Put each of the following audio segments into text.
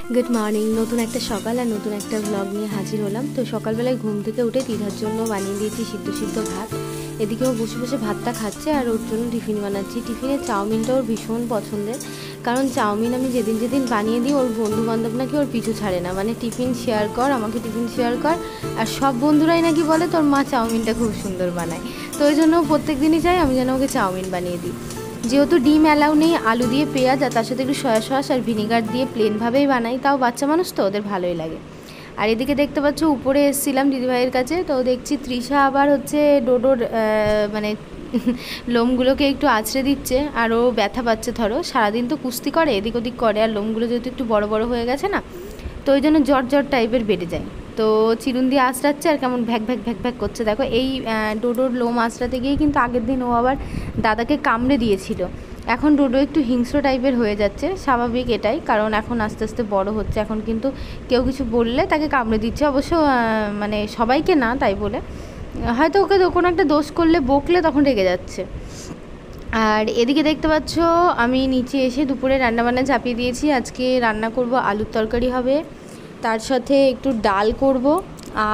Good morning. নতুন একটা সকাল আর নতুন একটা ব্লগ নিয়ে হাজির হলাম। তো সকালবেলায় ঘুম থেকে উঠে দিদার জন্য বানিয়ে দিয়েছি সিদ্ধ সিদ্ধ ভাত। এদিকে ও বসে বসে ভাতটা খাচ্ছে আর ওর জন্য টিফিন বানাচ্ছি। টিফিনে চাউমিনটা ওর ভীষণ পছন্দের, কারণ চাউমিন আমি যেদিন যেদিন বানিয়ে দিই ওর বন্ধু বান্ধব নাকি ওর পিছু ছাড়ে না, মানে টিফিন শেয়ার কর, আমাকে টিফিন শেয়ার কর। আর সব বন্ধুরাই নাকি বলে তোর মা চাউমিনটা খুব সুন্দর বানায়। তো ওই জন্য প্রত্যেক দিনই চাই আমি যেন ওকে চাউমিন বানিয়ে দিই। যেহেতু ডিম অ্যালাউ নেই, আলু দিয়ে পেঁয়াজ আর তার সাথে একটু সয়া সস আর ভিনিগার দিয়ে প্লেনভাবেই বানাই, তাও বাচ্চা মানুষ তো ওদের ভালোই লাগে। আর এদিকে দেখতে পাচ্ছ উপরে এসেছিলাম দিদিভাইয়ের কাছে, তো দেখছি তৃষা আবার হচ্ছে ডোডোর মানে লোমগুলোকে একটু আঁচড়ে দিচ্ছে। আর ও ব্যথা পাচ্ছে, ধরো সারাদিন তো কুস্তি করে, এদিক ওদিক করে, আর লোমগুলো যেহেতু একটু বড় বড় হয়ে গেছে না, তো ওই জন্য জ্বর জ্বর টাইপের বেড়ে যায়। তো চিরুন দিয়ে আঁচড়াচ্ছে আর কেমন ভ্যাক ভ্যাক ভ্যাক ভ্যাক করছে। দেখো এই ডোডোর লোম আঁচড়াতে গিয়ে কিন্তু আগের দিন ও আবার দাদাকে কামড়ে দিয়েছিল। এখন ডোডো একটু হিংস্র টাইপের হয়ে যাচ্ছে, স্বাভাবিক এটাই, কারণ এখন আস্তে আস্তে বড় হচ্ছে। এখন কিন্তু কেউ কিছু বললে তাকে কামড়ে দিচ্ছে, অবশ্য মানে সবাইকে না, তাই বলে হয়তো ওকে কোনো একটা দোষ করলে বকলে তখন রেগে যাচ্ছে। আর এদিকে দেখতে পাচ্ছ আমি নিচে এসে দুপুরে রান্নাবান্না চাপিয়ে দিয়েছি। আজকে রান্না করব, আলুর তরকারি হবে, তার সাথে একটু ডাল করব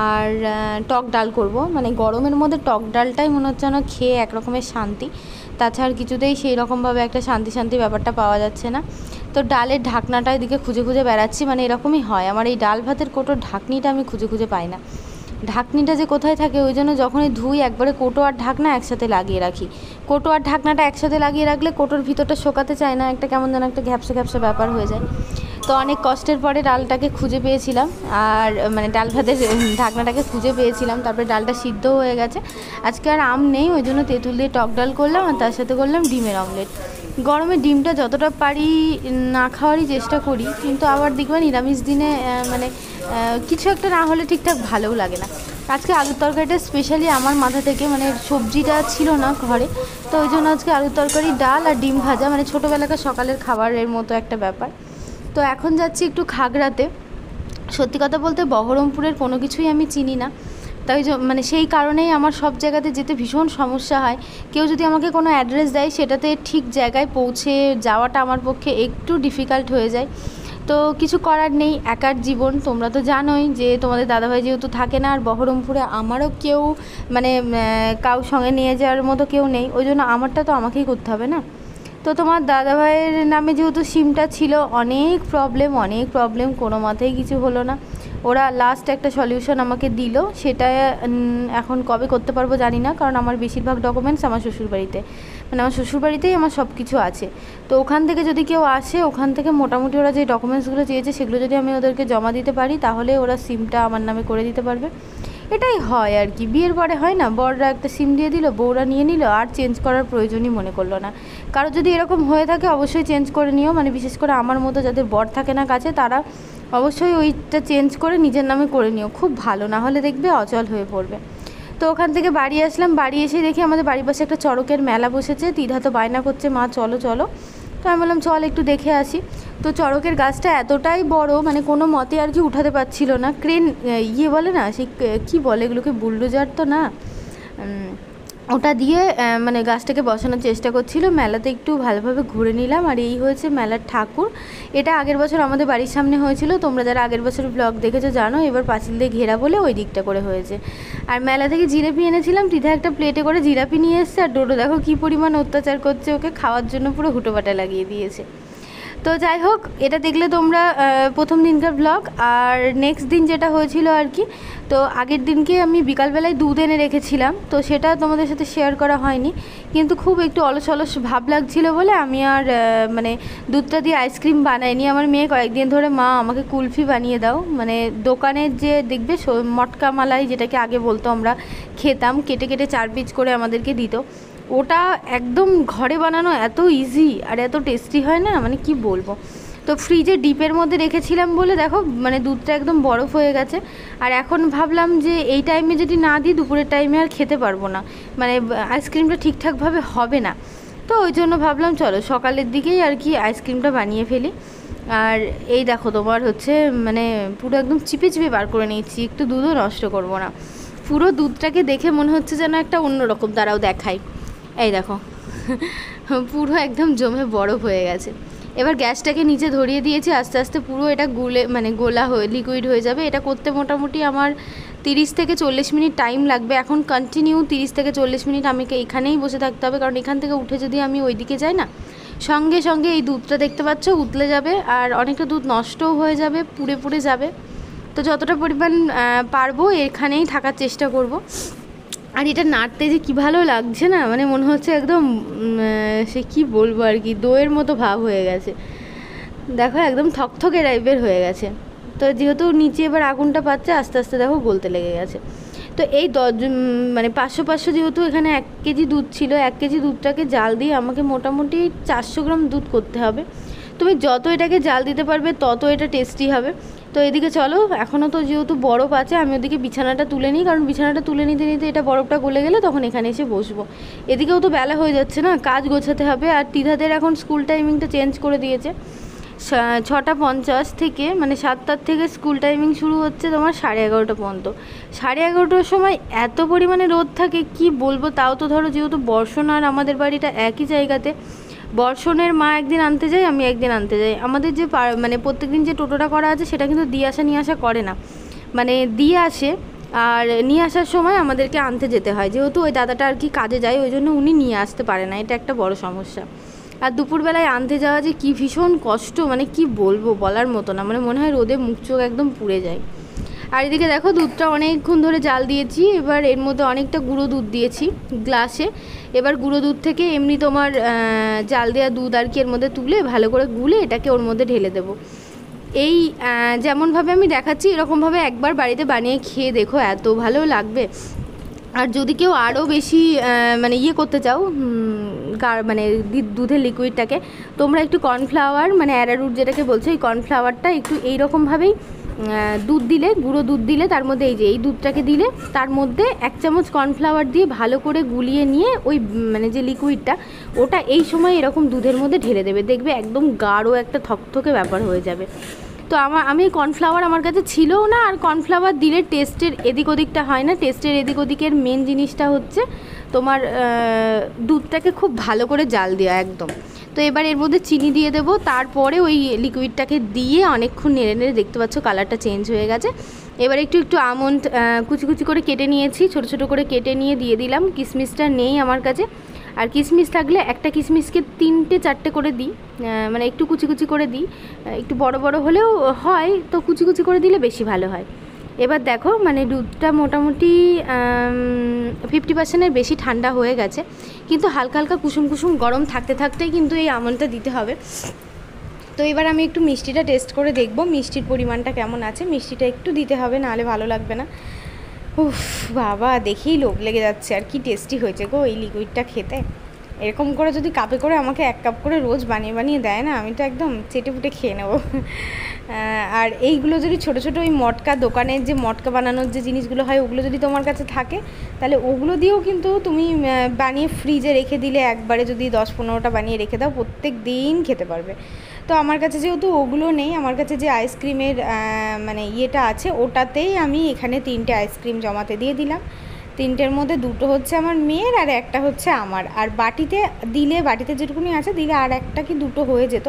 আর টক ডাল করব। মানে গরমের মধ্যে টক ডালটাই মনে হচ্ছে না খেয়ে একরকমের শান্তি, তাছাড়া কিছুতেই সেই রকমভাবে একটা শান্তি শান্তি ব্যাপারটা পাওয়া যাচ্ছে না। তো ডালের ঢাকনাটা এদিকে খুঁজে খুঁজে বেড়াচ্ছি, মানে এরকমই হয় আমার এই ডাল ভাতের কোটোর ঢাকনিটা আমি খুঁজে খুঁজে পাই না। ঢাকনিটা যে কোথায় থাকে, ওই জন্য যখনই ধুই একবারে কোটো আর ঢাকনা একসাথে লাগিয়ে রাখি। কোটো আর ঢাকনাটা একসাথে লাগিয়ে রাখলে কোটোর ভিতরটা শোকাতে চায় না, একটা কেমন যেন একটা ঘ্যাপসা ঘ্যাপসা ব্যাপার হয়ে যায়। তো অনেক কষ্টের পরে ডালটাকে খুঁজে পেয়েছিলাম, আর মানে ডাল ভাতের ঢাকনাটাকে খুঁজে পেয়েছিলাম, তারপরে ডালটা সিদ্ধ হয়ে গেছে। আজকে আর আম নেই, ওই জন্য তেঁতুল দিয়ে টক ডাল করলাম, আর তার সাথে করলাম ডিমের অমলেট। গরমে ডিমটা যতটা পারি না খাওয়ারই চেষ্টা করি, কিন্তু আবার দেখবেন নিরামিষ দিনে মানে কিছু একটা না হলে ঠিকঠাক ভালোও লাগে না। আজকে আলুর তরকারিটা স্পেশালি আমার মাথা থেকে, মানে সবজিটা ছিল না ঘরে, তো ওই জন্য আজকে আলুর তরকারি, ডাল আর ডিম ভাজা, মানে ছোটোবেলাকার সকালের খাবারের মতো একটা ব্যাপার। তো এখন যাচ্ছি একটু খাগড়াতে। সত্যি কথা বলতে বহরমপুরের কোনো কিছুই আমি চিনি না, তাই মানে সেই কারণেই আমার সব জায়গাতে যেতে ভীষণ সমস্যা হয়। কেউ যদি আমাকে কোনো অ্যাড্রেস দেয়, সেটাতে ঠিক জায়গায় পৌঁছে যাওয়াটা আমার পক্ষে একটু ডিফিকাল্ট হয়ে যায়। তো কিছু করার নেই, একার জীবন, তোমরা তো জানোই যে তোমাদের দাদাভাই যেহেতু থাকে না, আর বহরমপুরে আমারও কেউ মানে কাউ সঙ্গে নিয়ে যাওয়ার মতো কেউ নেই, ওই জন্য আমারটা তো আমাকেই করতে হবে না। তো তোমার দাদাভাইয়ের নামে যেহেতু সিমটা ছিল, অনেক প্রবলেম, কোনো মতেই কিছু হলো না। ওরা লাস্ট একটা সলিউশন আমাকে দিল, সেটা এখন কবে করতে পারবো জানি না, কারণ আমার বেশিরভাগ ডকুমেন্টস আমার শ্বশুরবাড়িতে, মানে আমার শ্বশুরবাড়িতেই আমার সব কিছু আছে। তো ওখান থেকে যদি কেউ আসে, ওখান থেকে মোটামুটি ওরা যে ডকুমেন্টসগুলো চেয়েছে সেগুলো যদি আমি ওদেরকে জমা দিতে পারি, তাহলে ওরা সিমটা আমার নামে করে দিতে পারবে। এটাই হয় আর কি, বিয়ের পরে হয় না, বররা একটা সিম দিয়ে দিল, বউরা নিয়ে নিল, আর চেঞ্জ করার প্রয়োজনই মনে করলো না। কারো যদি এরকম হয়ে থাকে অবশ্যই চেঞ্জ করে নিও, মানে বিশেষ করে আমার মতো যাদের বর থাকে না কাছে, তারা অবশ্যই ওইটা চেঞ্জ করে নিজের নামে করে নিও, খুব ভালো, না হলে দেখবে অচল হয়ে পড়বে। তো ওখান থেকে বাড়ি আসলাম, বাড়ি এসে দেখি আমাদের বাড়ির পাশে একটা চড়কের মেলা বসেছে। দিদা তো বায়না করছে, মা চলো চলো, তো আমি বললাম চল একটু দেখে আসি। তো চড়কের গাছটা এতটাই বড়, মানে কোনো মতে আর কি উঠাতে পারছিল না, ক্রেন বলে না, সেই কী বলে এগুলোকে, বুলডোজার তো না, ওটা দিয়ে মানে গাছটাকে বসানোর চেষ্টা করছিল। মেলাতে একটু ভালোভাবে ঘুরে নিলাম, আর এই হয়েছে মেলার ঠাকুর। এটা আগের বছর আমাদের বাড়ির সামনে হয়েছিল, তোমরা যারা আগের বছর ব্লগ দেখেছো জানো, এবার পাঁচিল দিয়ে ঘেরা বলে ওই দিকটা করে হয়েছে। আর মেলা থেকে জিলাপি এনেছিলাম, দিদা একটা প্লেটে করে জিলাপি নিয়ে এসছে, আর ডোডো দেখো কী পরিমাণ অত্যাচার করছে, ওকে খাওয়ার জন্য পুরো হুটোপাটা লাগিয়ে দিয়েছে। তো যাই হোক, এটা দেখলে তোমরা প্রথম দিনকার ব্লগ। আর নেক্সট দিন যেটা হয়েছিল আর কি, তো আগের দিনকে আমি বিকালবেলায় দুধ এনে রেখেছিলাম, তো সেটা তোমাদের সাথে শেয়ার করা হয়নি, কিন্তু খুব একটু অলস অলস ভাব লাগছিলো বলে আমি আর মানে দুধটা দিয়ে আইসক্রিম বানাইনি। আমার মেয়ে কয়েকদিন ধরে মা আমাকে কুলফি বানিয়ে দাও, মানে দোকানের যে দেখবে মটকা মালাই, যেটাকে আগে বলতো, আমরা খেতাম, কেটে কেটে 4 পিস করে আমাদেরকে দিত, ওটা একদম ঘরে বানানো এত ইজি আর এত টেস্টি হয় না, মানে কি বলবো। তো ফ্রিজে ডিপের মধ্যে রেখেছিলাম বলে দেখো মানে দুধটা একদম বরফ হয়ে গেছে। আর এখন ভাবলাম যে এই টাইমে যদি না দিই, দুপুরের টাইমে আর খেতে পারবো না, মানে আইসক্রিমটা ঠিকঠাকভাবে হবে না। তো ওই জন্য ভাবলাম চলো সকালের দিকেই আর কি আইসক্রিমটা বানিয়ে ফেলি। আর এই দেখো তোমার হচ্ছে মানে পুরো একদম চিপে চিপে বার করে নিয়েছি, একটু দুধও নষ্ট করবো না। পুরো দুধটাকে দেখে মনে হচ্ছে যেন একটা অন্যরকম, দাঁড়াও দেখাই, এই দেখো পুরো একদম জমে বরফ হয়ে গেছে। এবার গ্যাসটাকে নিচে ধরিয়ে দিয়েছি, আস্তে আস্তে পুরো এটা গোলা হয়ে লিকুইড হয়ে যাবে। এটা করতে মোটামুটি আমার 30 থেকে 40 মিনিট টাইম লাগবে। এখন কন্টিনিউ 30 থেকে 40 মিনিট আমাকে এখানেই বসে থাকতে হবে, কারণ এখান থেকে উঠে যদি আমি ওইদিকে যাই না, সঙ্গে সঙ্গে এই দুধটা দেখতে পাচ্ছ উতলে যাবে, আর অনেকটা দুধ নষ্টও হয়ে যাবে, পুড়ে পুড়ে যাবে। তো যতটা পরিমাণ পারবো এখানেই থাকার চেষ্টা করব। আর এটা নাড়তে যে কী ভালো লাগছে না, মানে মনে হচ্ছে একদম সে কি বলবো আর কি, দইয়ের মতো ভাব হয়ে গেছে। দেখো একদম থকথকে টাইপের হয়ে গেছে। তো যেহেতু নিচে এবার আগুনটা পাচ্ছে, আস্তে আস্তে দেখো গলতে লেগে গেছে। তো এই 500 যেহেতু এখানে 1 কেজি দুধ ছিল, 1 কেজি দুধটাকে জাল দিয়ে আমাকে মোটামুটি 400 গ্রাম দুধ করতে হবে। তুমি যত এটাকে জাল দিতে পারবে তত এটা টেস্টি হবে। তো এদিকে চলো, এখনও তো যেহেতু বরফ আছে, আমি ওদিকে বিছানাটা তুলে নিই, কারণ বিছানাটা তুলে নিতে নিতে এটা বরফটা গলে গেলে তখন এখানে এসে বসবো। এদিকেও তো বেলা হয়ে যাচ্ছে না, কাজ গোছাতে হবে। আর তিধাদের এখন স্কুল টাইমিংটা চেঞ্জ করে দিয়েছে, 6:50 থেকে, মানে 7টার থেকে স্কুল টাইমিং শুরু হচ্ছে তোমার 11:30 পর্যন্ত। 11:30টার সময় এত পরিমাণে রোদ থাকে কি বলবো। তাও তো ধরো যেহেতু বর্ষণ আর আমাদের বাড়িটা একই জায়গাতে, বর্ষণের মা একদিন আনতে যায়, আমি একদিন আনতে যাই। আমাদের যে মানে প্রত্যেকদিন যে টোটোটা করা আছে সেটা কিন্তু দিয়ে আসা নিয়ে আসা করে না, মানে দিয়ে আসে আর নিয়ে আসার সময় আমাদেরকে আনতে যেতে হয়। যেহেতু ওই দাদাটা আর কি কাজে যায়, ওই জন্য উনি নিয়ে আসতে পারে না, এটা একটা বড় সমস্যা। আর দুপুরবেলায় আনতে যাওয়া যে কী ভীষণ কষ্ট, মানে কি বলবো, বলার মতো না, মানে মনে হয় রোদে মুখ চোখ একদম পুড়ে যায়। আর এদিকে দেখো দুধটা অনেকক্ষণ ধরে জাল দিয়েছি, এবার এর মধ্যে অনেকটা গুঁড়ো দুধ দিয়েছি গ্লাসে। এবার গুঁড়ো দুধ থেকে এমনি তোমার জাল দেওয়া দুধ আর কি এর মধ্যে তুলে ভালো করে গুলে এটাকে ওর মধ্যে ঢেলে দেবো। এই যেমনভাবে আমি দেখাচ্ছি এরকমভাবে একবার বাড়িতে বানিয়ে খেয়ে দেখো, এত ভালো লাগবে। আর যদি কেউ আরও বেশি মানে করতে চাও, মানে দুধের লিকুইডটাকে, তোমরা একটু কর্নফ্লাওয়ার, মানে অ্যারারুট যেটাকে বলছো, এই কর্নফ্লাওয়ারটা একটু এইরকমভাবেই দুধ দিলে, গুঁড়ো দুধ দিলে, তার মধ্যে এই দুধটাকে দিলে তার মধ্যে 1 চামচ কর্নফ্লাওয়ার দিয়ে ভালো করে গুলিয়ে নিয়ে ওই মানে যে লিকুইডটা, ওটা এই সময় এরকম দুধের মধ্যে ঢেলে দেবে, দেখবে একদম গাঢ় একটা থকথকে ব্যাপার হয়ে যাবে। তো আমি কর্নফ্লাওয়ার আমার কাছে ছিলও না, আর কর্নফ্লাওয়ার দিলে টেস্টের এদিক ওদিকটা হয় না। টেস্টের এদিক ওদিকের মেন জিনিসটা হচ্ছে তোমার দুধটাকে খুব ভালো করে জাল দেওয়া একদম। তো এবার এর মধ্যে চিনি দিয়ে দেবো, তারপরে ওই লিকুইডটাকে দিয়ে অনেকক্ষণ নেড়ে নেড়ে, দেখতে পাচ্ছ কালারটা চেঞ্জ হয়ে গেছে। এবার একটু আমন্ড কুচি কুচি করে কেটে নিয়েছি, ছোট ছোট করে কেটে নিয়ে দিয়ে দিলাম। কিশমিশটা নেই আমার কাছে, আর কিশমিশ থাকলে একটা কিশমিশকে 3-4টে করে দিই, মানে একটু কুচি কুচি করে দিই, একটু বড় বড় হলেও হয়, তো কুচি কুচি করে দিলে বেশি ভালো হয়। এবার দেখো মানে দুধটা মোটামুটি 50%-এর বেশি ঠান্ডা হয়ে গেছে, কিন্তু হালকা হালকা কুসুম কুসুম গরম থাকতে থাকতেই কিন্তু এই আমন্ডটা দিতে হবে। তো এবার আমি একটু মিষ্টিটা টেস্ট করে দেখব, মিষ্টির পরিমাণটা কেমন আছে। মিষ্টিটা একটু দিতে হবে, নাহলে ভালো লাগবে না। উফ বাবা, দেখেই লোভ লেগে যাচ্ছে। আর কি টেস্টি হয়েছে গো এই লিকুইডটা খেতে। এরকম করে যদি কাপে করে আমাকে 1 কাপ করে রোজ বানিয়ে বানিয়ে দেয় না, আমি তো একদম চেটে পুটে খেয়ে নেব। আর এইগুলো যদি ছোটো ছোটো ওই মটকা, দোকানের যে মটকা বানানোর যে জিনিসগুলো হয়, ওগুলো যদি তোমার কাছে থাকে, তাহলে ওগুলো দিয়েও কিন্তু তুমি বানিয়ে ফ্রিজে রেখে দিলে, একবারে যদি 10-15টা বানিয়ে রেখে দাও, প্রত্যেক দিন খেতে পারবে। তো আমার কাছে যেহেতু ওগুলো নেই, আমার কাছে যে আইসক্রিমের মানে ইয়েটা আছে, ওটাতেই আমি এখানে 3টে আইসক্রিম জমাতে দিয়ে দিলাম। 3টের মধ্যে 2টো হচ্ছে আমার মেয়ের আর একটা হচ্ছে আমার। আর বাটিতে দিলে, বাটিতে যেটুকুনি আছে দিলে আর একটা কি 2টো হয়ে যেত,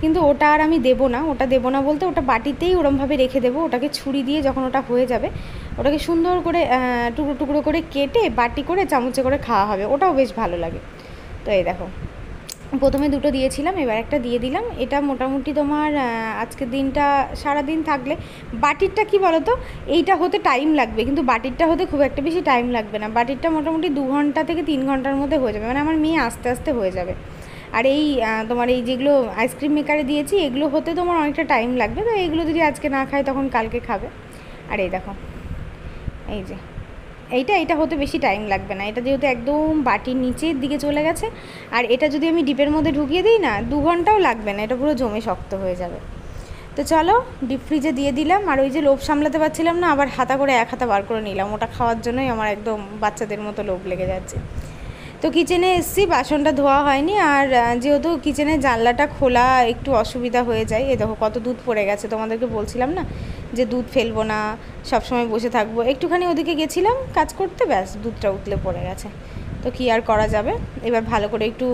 কিন্তু ওটা আর আমি দেবো না। ওটা দেবো না বলতে, ওটা বাটিতেই ওরমভাবে রেখে দেবো। ওটাকে ছুরি দিয়ে যখন ওটা হয়ে যাবে, ওটাকে সুন্দর করে টুকরো টুকরো করে কেটে বাটি করে চামচে করে খাওয়া হবে, ওটাও বেশ ভালো লাগে। তো এই দেখো, প্রথমে 2টো দিয়েছিলাম, এবার একটা দিয়ে দিলাম। এটা মোটামুটি তোমার আজকের দিনটা সারাদিন থাকলে, বাটিরটা কি বলো তো, এইটা হতে টাইম লাগবে, কিন্তু বাটিরটা হতে খুব একটা বেশি টাইম লাগবে না। বাটিরটা মোটামুটি 2 ঘন্টা থেকে 3 ঘন্টার মধ্যে হয়ে যাবে, মানে আমার মেয়ে আস্তে আস্তে হয়ে যাবে। আর এই তোমার এই যেগুলো আইসক্রিম মেকারে দিয়েছি, এগুলো হতে তোমার অনেকটা টাইম লাগবে। তো এইগুলো যদি আজকে না খায় তখন কালকে খাবে। আর এই দেখো, এই যে এইটা হতে বেশি টাইম লাগবে না। এটা যেহেতু একদম বাটির নিচের দিকে চলে গেছে, আর এটা যদি আমি ডিপের মধ্যে ঢুকিয়ে দিই না, 2 ঘন্টাও লাগবে না, এটা পুরো জমে শক্ত হয়ে যাবে। তো চলো ডিপ ফ্রিজে দিয়ে দিলাম। আর ওই যে লোভ সামলাতে পারছিলাম না, আবার হাতা করে 1 হাতা বার করে নিলাম। ওটা খাওয়ার জন্যই আমার একদম বাচ্চাদের মতো লোভ লেগে যাচ্ছে। তো কিচেনে এসেছি, বাসনটা ধোয়া হয়নি। আর যেহেতু কিচেনের জানলাটা খোলা একটু অসুবিধা হয়ে যায়। এই দেখো কত দুধ পড়ে গেছে, তোমাদেরকে বলছিলাম না যে দুধ ফেলবো না, সব সময় বসে থাকবো। একটুখানি ওদিকে গেছিলাম কাজ করতে, ব্যাস দুধটা উতলে পড়ে গেছে। তো কি আর করা যাবে। এবার ভালো করে একটু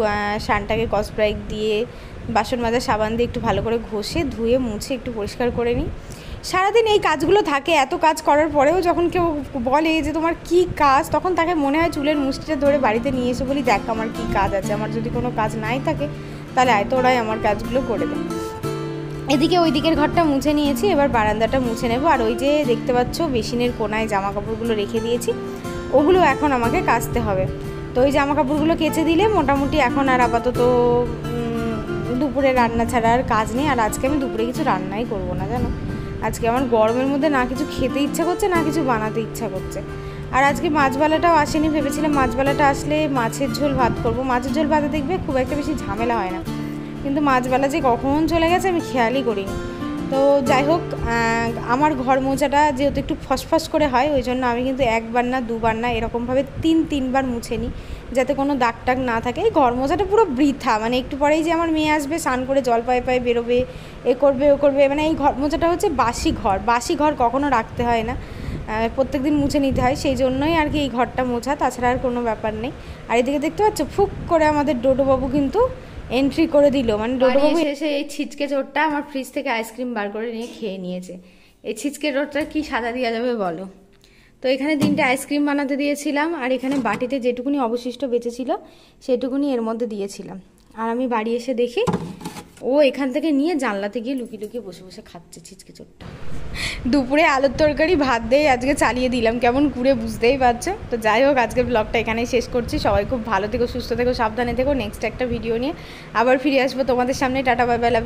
শানটাকে কসব্রাইট দিয়ে বাসন মাজা সাবান দিয়ে একটু ভালো করে ঘষে ধুয়ে মুছে একটু পরিষ্কার করে নিই। সারাদিন এই কাজগুলো থাকে, এত কাজ করার পরেও যখন কেউ বলে যে তোমার কি কাজ, তখন তাকে মনে হয় চুলের মুষ্টিটা ধরে বাড়িতে নিয়ে এসে বলি দেখ আমার কি কাজ আছে, আমার যদি কোনো কাজ নাই থাকে তাহলে আয় তোরাই আমার কাজগুলো করে দেয়। এদিকে ওই দিকের ঘরটা মুছে নিয়েছি, এবার বারান্দাটা মুছে নেব। আর ওই যে দেখতে পাচ্ছ বেসিনের কোনায় জামা কাপড়গুলো রেখে দিয়েছি, ওগুলো এখন আমাকে কাচতে হবে। তো ওই জামা কাপড়গুলো কেচে দিলে মোটামুটি এখন আর আপাতত দুপুরে রান্না ছাড়া আর কাজ নেই। আর আজকে আমি দুপুরে কিছু রান্নাই করব না জানো, আজকে আমার গরমের মধ্যে না কিছু খেতে ইচ্ছা করছে না কিছু বানাতে ইচ্ছা করছে। আর আজকে মাছবালাটাও আসেনি, ভেবেছিলাম মাছবালাটা আসলে মাছের ঝোল ভাত করব। মাছের ঝোল ভাতে দেখবে খুব একটা বেশি ঝামেলা হয় না, কিন্তু মাছবালা যে কখন চলে গেছে আমি খেয়ালই করিনি। তো যাই হোক, আমার ঘর মোছাটা যেহেতু একটু ফসফস করে হয়, ওই জন্য আমি কিন্তু একবার না দুবার না এরকমভাবে তিনবার মুছে নিই, যাতে কোনো দাগ টাগ না থাকে। এই ঘর মোছাটা পুরো বৃথা, মানে একটু পরেই যে আমার মেয়ে আসবে স্নান করে জল পায়ে পায়ে বেরোবে, এ করবে ও করবে, মানে এই ঘর মোছাটা হচ্ছে বাসি ঘর কখনো রাখতে হয় না, প্রত্যেক দিন মুছে নিতে হয়, সেই জন্যই আর কি এই ঘরটা মোছা, তাছাড়া আর কোনো ব্যাপার নেই। আর এদিকে দেখতে পাচ্ছ ফুক করে আমাদের ডোডোবাবু কিন্তু এন্ট্রি করে দিল, মানে ডোডোবাবু এসে এই ছিচকে চোরটা আমার ফ্রিজ থেকে আইসক্রিম বার করে নিয়ে খেয়ে নিয়েছে। এই ছিচকে চোরটা কি সাজা দেওয়া যাবে বলো। তো এখানে 3টে আইসক্রিম বানাতে দিয়েছিলাম, আর এখানে বাটিতে যেটুকুনি অবশিষ্ট বেঁচেছিল সেটুকুনি এর মধ্যে দিয়েছিলাম। আর আমি বাড়ি এসে দেখি ও এখান থেকে নিয়ে জানলাতে গিয়ে লুকিয়ে লুকিয়ে বসে বসে খাচ্ছে ছিচকে চোরটা। দুপুরে আলুর তরকারি ভাত দিয়ে আজকে চালিয়ে দিলাম, কেমন করে বুঝতেই পারছো। তো যাই হোক, আজকের ব্লগটা এখানেই শেষ করছি। সবাই খুব ভালো থেকো, সুস্থ থেকো, সাবধানে থেকো। নেক্সট একটা ভিডিও নিয়ে আবার ফিরে আসবো তোমাদের সামনে। Tata, bye bye, love you.